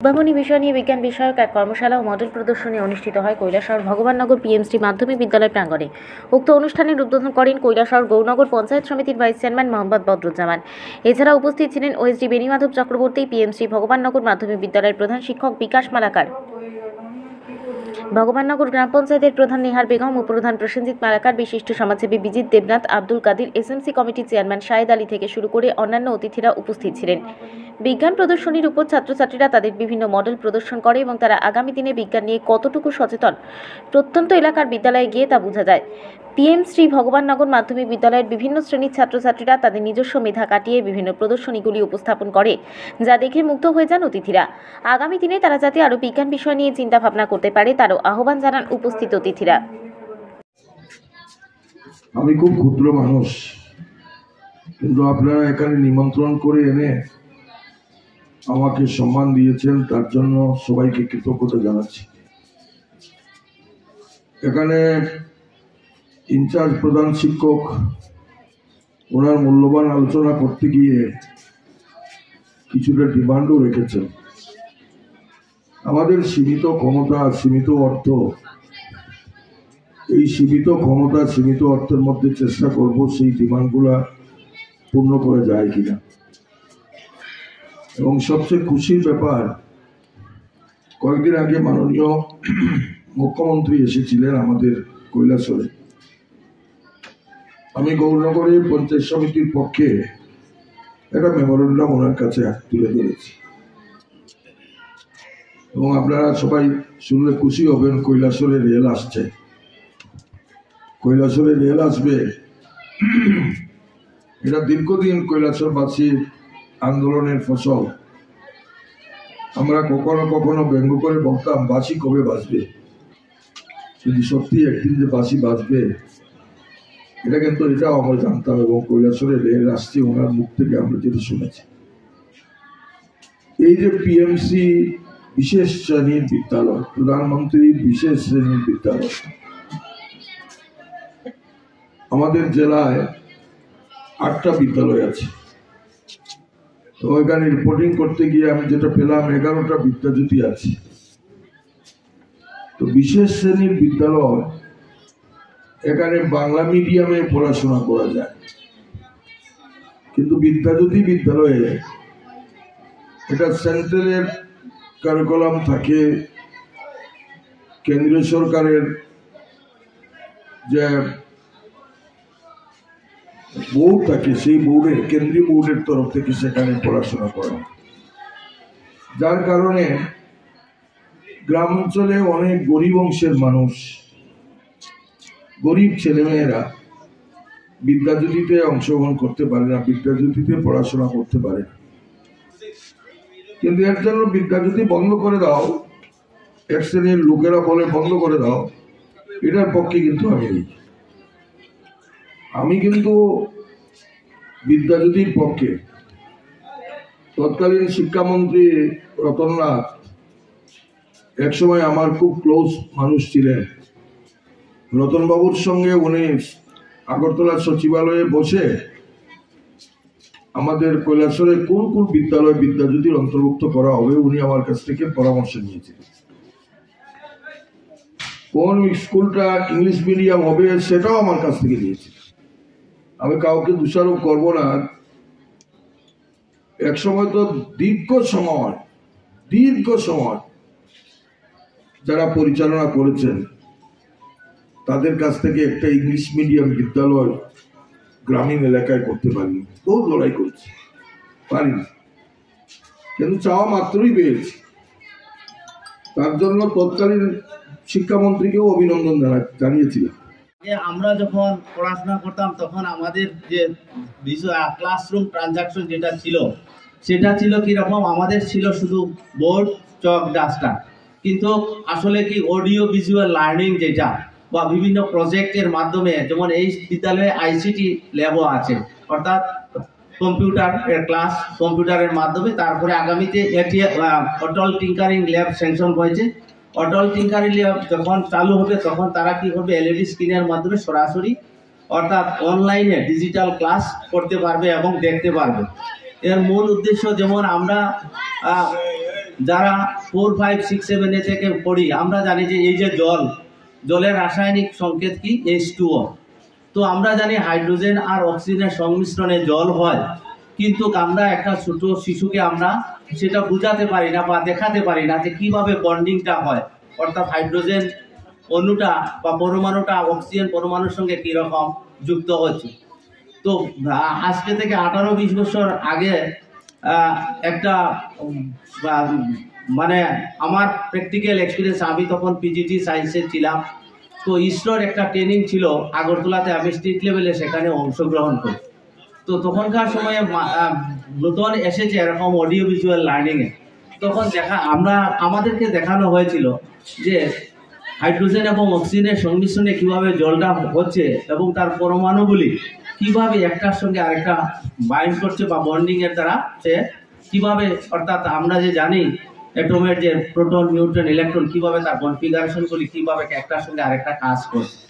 উদ্ভাবনী বিষয় নিয়ে বিজ্ঞান বিষয়ক এক কর্মশালা ও মডেল প্রদর্শনী অনুষ্ঠিত হয় কৈলাসহর ভগবাননগর পিএমসি মাধ্যমিক বিদ্যালয় প্রাঙ্গণে। উক্ত অনুষ্ঠানের উদ্বোধন করেন কৈলাসহর গৌরনগর পঞ্চায়েত সমিতির ভাইস চেয়ারম্যান মোহাম্মদ বদরুজ্জামান। এছাড়া উপস্থিত ছিলেন ওএসডি বেণীমাধব চক্রবর্তী, পিএমসি ভগবাননগর মাধ্যমিক বিদ্যালয়ের প্রধান শিক্ষক বিকাশ মালাকার, ভগবাননগর গ্রাম পঞ্চায়েতের প্রধান নেহার বেগম, উপপ্রধান প্রসেনজিৎ মালাকার, বিশিষ্ট সমাজসেবী বিজিত দেবনাথ, আব্দুল কাদির, এসএমসি কমিটির চেয়ারম্যান শাহেদ আলী থেকে শুরু করে অন্যান্য অতিথিরা উপস্থিত ছিলেন। বিজ্ঞান প্রদর্শনীর উপর ছাত্রছাত্রীরা তাদের বিভিন্ন মডেল প্রদর্শন করে এবং তারা আগামী দিনে বিজ্ঞান নিয়ে কতটুকু সচেতন প্রত্যন্ত এলাকার বিদ্যালয়ে গিয়ে তা বোঝা যায়। পিএম শ্রী ভগবাননগর মাধ্যমিক বিদ্যালয়ের বিভিন্ন শ্রেণীর ছাত্রছাত্রীরা তাদের নিজস্ব মেধা কাটিয়ে বিভিন্ন প্রদর্শনীগুলি উপস্থাপন করে, যা দেখে মুগ্ধ হয়ে যান অতিথিরা। আগামী দিনে তারা যাতে আরও বিজ্ঞান বিষয় নিয়ে চিন্তা ভাবনা করতে পারে তারও আহ্বান জানান উপস্থিত অতিথিরা। আমি খুব ক্ষুদ্র মানুষ, কিন্তু আপনারা এখানে নিমন্ত্রণ করে এনে আমাকে সম্মান দিয়েছেন, তার জন্য সবাইকে কৃতজ্ঞতা জানাচ্ছি। এখানে ইনচার্জ প্রধান শিক্ষক ওনার মূল্যবান আলোচনা করতে গিয়ে কিছুটা ডিমান্ডও রেখেছেন। আমাদের সীমিত ক্ষমতা, সীমিত অর্থ, এই সীমিত ক্ষমতা, সীমিত অর্থের মধ্যে চেষ্টা করব সেই ডিমান্ডগুলা পূর্ণ করে যায় কিনা। এবং সবচেয়ে খুশির ব্যাপার, কয়েকদিন আগে মাননীয় মুখ্যমন্ত্রী এসেছিলেন আমাদের কৈলাসহরে। আমি গৌরনগরের পঞ্চায়েত সমিতির পক্ষে একটা মেমোরেন্ডাম ওনার কাছে তুলে ধরেছি এবং আপনারা সবাই শুনলে খুশি হবেন। কৈলাসহরে রেল আসছে, কৈলাসহরে রেল আসবে। এটা দীর্ঘদিন কৈলাসহরবাসীর আন্দোলনের ফসল। আমরা কখনো কখনো ব্যঙ্গ করে বলতাম বাসি কবে বাঁচবে, কিন্তু সত্যি একদিন যে বাসি বাঁচবে এটা কিন্তু এটাও আমরা জানতাম। এবং কৈলাসহরে রেল আসছে ওনার মুখ থেকে আমরা যেটা শুনেছি। এই যে পিএমসি বিশেষ শ্রেণীর বিদ্যালয়, প্রধানমন্ত্রীর বিশেষ শ্রেণীর বিদ্যালয়, আমাদের জেলায় 8টা বিদ্যালয় আছে। তো এখানে রিপোর্টিং করতে গিয়ে আমি যেটা পেলাম 11টা বিদ্যাজ্যোতি আছে। তো বিশেষ শ্রেণীর বিদ্যালয়, এখানে বাংলা মিডিয়ামে পড়াশোনা করা যায়, কিন্তু বিদ্যাজ্যোতি বিদ্যালয়ে এটা সেন্ট্রালের কারিকুলাম থাকে, কেন্দ্রীয় সরকারের যে বোর্ড থাকে সেই বোর্ডের, কেন্দ্রীয় বোর্ডের তরফ থেকে সেখানে পড়াশোনা করা, যার কারণে গ্রাম অঞ্চলে অনেক গরিব অংশের মানুষ, গরিব ছেলেমেয়েরা বিদ্যাজ্যোতিতে অংশগ্রহণ করতে পারে না, বিদ্যাজ্যোতিতে পড়াশোনা করতে পারে না। কিন্তু এর জন্য বিদ্যাজ্যোতি বন্ধ করে দাও, এক শ্রেণীর লোকেরা বলে বন্ধ করে দাও, এটার পক্ষে কিন্তু আমি কিন্তু বিদ্যাজ্যোতির পক্ষে। তৎকালীন শিক্ষামন্ত্রী রতননাথ একসময় আমার খুব ক্লোজ মানুষ ছিলেন। রতনবাবুর সঙ্গে উনি আগরতলা সচিবালয়ে বসে আমাদের কৈলাসহরে কোন কোন বিদ্যালয় বিদ্যাজ্যোতির অন্তর্ভুক্ত করা হবে উনি আমার কাছ থেকে পরামর্শ নিয়েছিলেন। কোন স্কুলটা ইংলিশ মিডিয়াম হবে সেটাও আমার কাছ থেকে নিয়েছিল। আমি কাউকে দোষারোপ করব না। এক সময় তো দীর্ঘ সময় যারা পরিচালনা করেছেন তাদের কাছ থেকে একটা ইংলিশ মিডিয়াম বিদ্যালয় গ্রামীণ এলাকায় করতে পারিনি, বহু লড়াই করছি, পারিনি, কিন্তু চাওয়া মাত্রই পেয়েছি। তার জন্য তৎকালীন শিক্ষামন্ত্রীকেও অভিনন্দন জানিয়েছিলাম। আমরা যখন পড়াশোনা করতাম তখন আমাদের যে ক্লাসরুম ট্রানজাকশন যেটা ছিল সেটা ছিল কিরকম, আমাদের ছিল শুধু বোর্ড, চক, ডাস্টার। কিন্তু আসলে কি অডিও ভিজুয়াল লার্নিং যেটা বা বিভিন্ন প্রজেক্টের মাধ্যমে, যেমন এই বিদ্যালয়ে আইসিটি ল্যাবও আছে, অর্থাৎ কম্পিউটারের ক্লাস, কম্পিউটারের মাধ্যমে। তারপরে আগামীতে অটল টিঙ্কারিং ল্যাব স্যাংশন হয়েছে। অটল টিঙ্কারিং ল্যাব যখন চালু হবে তখন তারা কি করবে, এলইডি স্ক্রিনের মাধ্যমে সরাসরি অর্থাৎ অনলাইনে ডিজিটাল ক্লাস করতে পারবে এবং দেখতে পারবে। এর মূল উদ্দেশ্য, যেমন আমরা যারা 4, 5, 6, 7 থেকে পড়ি আমরা জানি যে এই যে জলের রাসায়নিক সংকেত কি H2O। তো আমরা জানি হাইড্রোজেন আর অক্সিজেনের সংমিশ্রণে জল হয়, কিন্তু আমরা একটা ছোট শিশুকে আমরা সেটা বুঝাতে পারি না বা দেখাতে পারি না যে কিভাবে বন্ডিংটা হয়, অর্থাৎ হাইড্রোজেন অণুটা বা পরমাণুটা অক্সিজেন পরমাণুর সঙ্গে কিরকম যুক্ত হচ্ছে। তো আজকে থেকে 18-20 বছর আগে একটা মানে আমার প্র্যাকটিক্যাল এক্সপিরিয়েন্স, আমি তখন পিজিটি সায়েন্সে ছিলাম। তো ইসরোর একটা ট্রেনিং ছিল আগরতলাতে, আমি স্টেট লেভেলে সেখানে অংশগ্রহণ করি। তো তখনকার সময়ে নতুন এসেছে এরকম অডিও ভিজুয়াল লার্নিংয়ে, তখন আমাদেরকে দেখানো হয়েছিল যে হাইড্রোজেন এবং অক্সিজেনের সংমিশ্রণে কিভাবে জলটা হচ্ছে এবং তার পরমাণুগুলি কিভাবে একটার সঙ্গে আরেকটা বাইন্ড করছে বা বন্ডিং এর দ্বারা সে কিভাবে, অর্থাৎ আমরা যে জানি অ্যাটমের যে প্রোটন, নিউট্রন, ইলেকট্রন কিভাবে তার কনফিগারেশনগুলি কিভাবে একটার সঙ্গে আরেকটা কাজ করছে।